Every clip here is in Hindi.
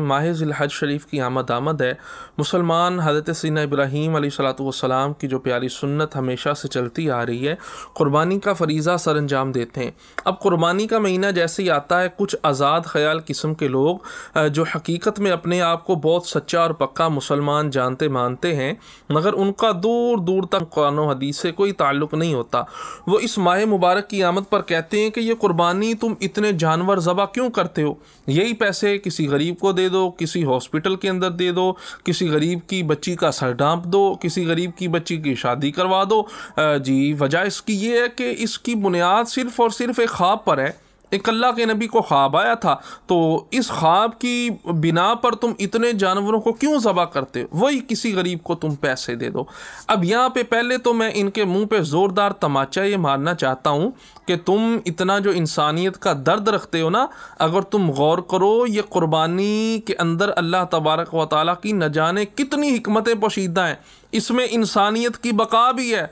माह ज़िलहज शरीफ की आमद है। मुसलमान हज़रत सीना इब्राहीम अलैहिस्सलाम की जो प्यारी सुन्नत हमेशा से चलती आ रही है, क़ुरबानी का फ़रीज़ा सर अंजाम देते हैं। अब क़ुरबानी का महीना जैसे ही आता है, कुछ आज़ाद ख़याल किस्म के लोग जो हकीकत में अपने आप को बहुत सच्चा और पक्का मुसलमान जानते मानते हैं, मगर उनका दूर दूर तक कुरान और हदीस से कोई ताल्लुक़ नहीं होता, वो इस माह मुबारक की आमद पर कहते हैं कि ये क़ुरबानी तुम इतने जानवर ज़बह क्यों करते हो? यही पैसे किसी गरीब को दे दो, किसी हॉस्पिटल के अंदर दे दो, किसी गरीब की बच्ची का सर ढांप दो, किसी गरीब की बच्ची की शादी करवा दो। जी, वजह इसकी ये है कि इसकी बुनियाद सिर्फ़ और सिर्फ एक ख्वाब पर है। एक अल्लाह के नबी को ख्वाब आया था, तो इस ख्वाब की बिना पर तुम इतने जानवरों को क्यों ज़बह करते हो? वही किसी गरीब को तुम पैसे दे दो। अब यहाँ पे पहले तो मैं इनके मुंह पे ज़ोरदार तमाचा ये मारना चाहता हूँ कि तुम इतना जो इंसानियत का दर्द रखते हो ना, अगर तुम गौर करो, ये क़ुरबानी के अंदर अल्लाह तबारक व तआला की न जाने कितनी हिकमतें पोशीदा हैं, इसमें इंसानियत की बका भी है।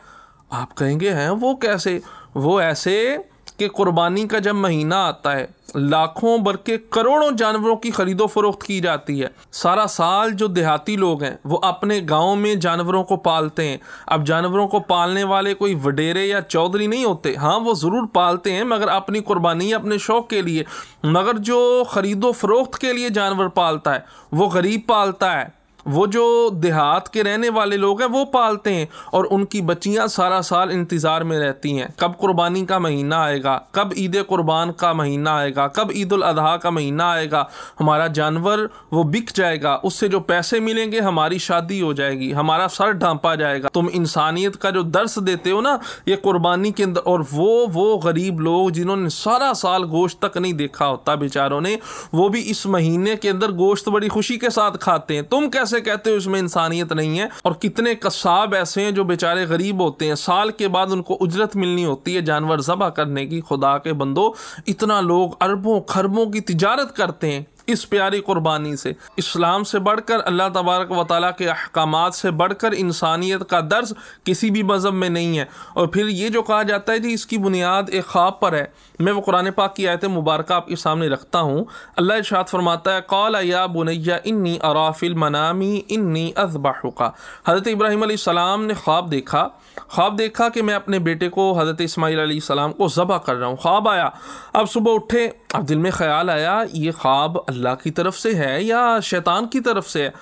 आप कहेंगे हैं वो कैसे? वो ऐसे कि क़ुरबानी का जब महीना आता है, लाखों बल्कि करोड़ों जानवरों की ख़रीदो फरोख्त की जाती है। सारा साल जो देहाती लोग हैं वो अपने गाँव में जानवरों को पालते हैं। अब जानवरों को पालने वाले कोई वडेरे या चौधरी नहीं होते, हाँ वो ज़रूर पालते हैं मगर अपनी क़ुरबानी अपने शौक़ के लिए। मगर जो ख़रीदो फरोख्त के लिए जानवर पालता है वो गरीब पालता है, वो जो देहात के रहने वाले लोग हैं वो पालते हैं, और उनकी बच्चियां सारा साल इंतज़ार में रहती हैं कब कुर्बानी का महीना आएगा, कब ईद कुर्बान का महीना आएगा, कब ईद उल अज़हा का महीना आएगा, हमारा जानवर वो बिक जाएगा, उससे जो पैसे मिलेंगे हमारी शादी हो जाएगी, हमारा सर ढांपा जाएगा। तुम इंसानियत का जो दर्स देते हो ना ये कुर्बानी के अंदर, और वो गरीब लोग जिन्होंने सारा साल गोश्त तक नहीं देखा होता बेचारों ने, वो भी इस महीने के अंदर गोश्त बड़ी खुशी के साथ खाते हैं। तुम कैसे कहते हो इसमें इंसानियत नहीं है? और कितने कसाब ऐसे हैं जो बेचारे गरीब होते हैं, साल के बाद उनको उजरत मिलनी होती है जानवर ज़बह करने की। खुदा के बंदो, इतना लोग अरबों खरबों की तिजारत करते हैं इस प्यारी कुर्बानी से। इस्लाम से बढ़कर, अल्लाह तबारक व तआला के अहकामात से बढ़कर इंसानियत का दर्स किसी भी मज़हब में नहीं है। और फिर ये जो कहा जाता है जी इसकी बुनियाद एक ख्वाब पर है, मैं वो कुरान पाक की आयत मुबारक आपके सामने रखता हूँ। अल्लाह इरशाद फरमाता है, क़ाल या बुनय्या इन्नी अरा फ़िल मनामी इन्नी अज़बहुका। हज़रत इब्राहीम अलैहिस्सलाम ने ख्वाब देखा कि मैं अपने बेटे को हज़रत इस्माईल अलैहिस्सलाम को ज़बह कर रहा हूँ। ख्वाब आया, अब सुबह उठे, अब दिल में ख्याल आया ये ख्वाब अल्लाह की तरफ से है या शैतान की तरफ से है।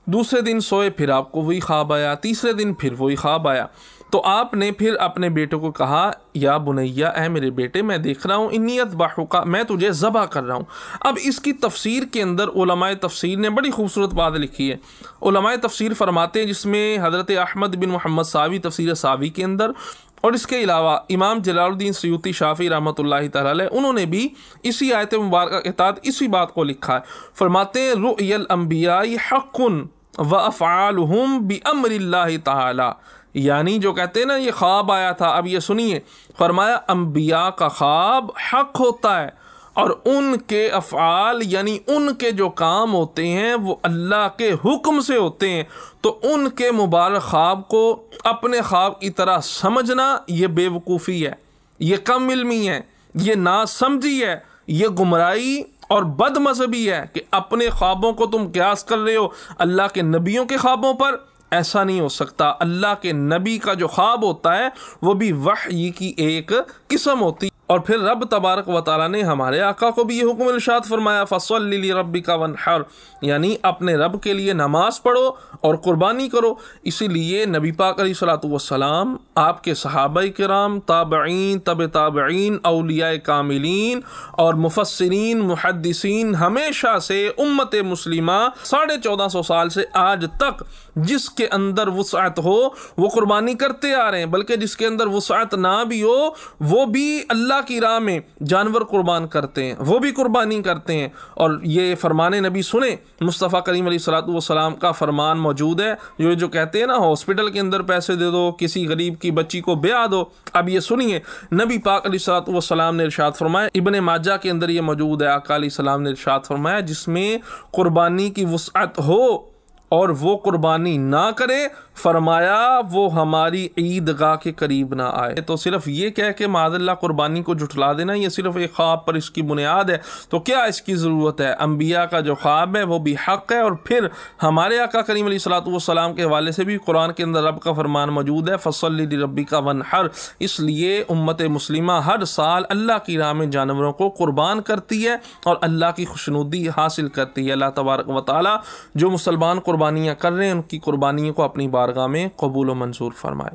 दूसरे दिन सोए, फिर आपको वही ख्वाब आया, तीसरे दिन फिर वही ख्वाब आया। तो आपने फिर अपने बेटे को कहा, या बुनैया, ऐ मेरे बेटे, मैं देख रहा हूँ इन्नी अज़बहुका, मैं तुझे ज़बह कर रहा हूँ। अब इसकी तफसीर के अंदर उलमाए तफसीर ने बड़ी खूबसूरत बात लिखी है। उलमाए तफसीर फरमाते हैं, जिसमें हज़रत अहमद बिन मोहम्मद सावी तफसीर सावी के अंदर, और इसके अलावा इमाम जलालुद्दीन सयूती शाफ़ी रहमतुल्लाहि तआला अलैह, उन्होंने भी इसी आयत मुबारक के तहत इसी बात को लिखा है। फरमाते हैं, रुअयल अंबियाई हक़्क़ुन व अफ़आलुहुम बिअम्रिल्लाहि तआला, यानी जो कहते हैं ना ये ख्वाब आया था, अब ये सुनिए, फरमाया अंबिया का ख्वाब हक होता है और उनके अफ़आल यानी उनके जो काम होते हैं वो अल्लाह के हुक्म से होते हैं। तो उनके मुबारक ख्वाब को अपने ख्वाब की तरह समझना ये बेवकूफ़ी है, ये कम इल्मी है, ये नासमझी है, ये गुमराही और बदमज़हबी है कि अपने ख्वाबों को तुम क़यास कर रहे हो अल्लाह के नबियों के ख्वाबों पर। ऐसा नहीं हो सकता। अल्लाह के नबी का जो ख्वाब होता है वो भी वही की एक किस्म होती है। और फिर रब तबारक व तआला ने हमारे आका को भी ये हुक्म इरशाद फरमाया, फसल्लि लिरब्बिका वन्हर, यानी अपने रब के लिए नमाज पढ़ो और कुर्बानी करो। इसीलिए नबी पाक अलैहिस्सलातु वस्सलाम, आपके सहाबाए किराम, ताबईन, तब ताबईन, औलियाए कामिलीन और मुफस्सिरीन मुहद्दिसीन हमेशा से उम्मत मुस्लिमा 1450 साल से आज तक जिसके अंदर वुसअत हो वो कुर्बानी करते आ रहे हैं, बल्कि जिसके अंदर वुसअत ना भी हो वो भी अल्लाह की राह में जानवर कुर्बान करते हैं, वो भी कुर्बानी करते हैं। और ये फरमान नबी सुने, मुस्तफ़ा करीम अलैहिस्सलातु वस्सलाम का फरमान मौजूद है, जो कहते हैं ना हॉस्पिटल के अंदर पैसे दे दो, किसी गरीब की बच्ची को ब्याह दो। अब ये सुनिए, नबी पाक अलैहिस्सलातु वस्सलाम ने इरशाद फरमाया, इब्ने माजा के अंदर ये मौजूद है, आका अलैहिस्सलाम ने इरशाद फरमाया, जिसमें कुर्बानी की वुसअत हो और वो कुर्बानी ना करे, फरमाया वो हमारी ईदगाह के करीब ना आए। तो सिर्फ ये कह के मादल्ला कुर्बानी को जुटला देना ये सिर्फ एक ख्वाब पर इसकी बुनियाद है, तो क्या इसकी ज़रूरत है? अम्बिया का जो ख्वाब है वो भी हक़ है, और फिर हमारे आका करीम अलैहिस्सलातु वस्सलाम के हवाले से भी कुरान के अंदर रब का फरमान मौजूद है, फसल्लि लिरब्बिका वन्हर। इसलिए उम्मत मुस्लिमा हर साल अल्लाह की राह में जानवरों को कुर्बान करती है और अल्लाह की खुशनुदी हासिल करती है। अल्लाह तबारक व तआला जो मुसलमान कुर्बानियाँ कर रहे हैं उनकी कुर्बानियों को अपनी बारगाह में कबूल व मंजूर फरमाए।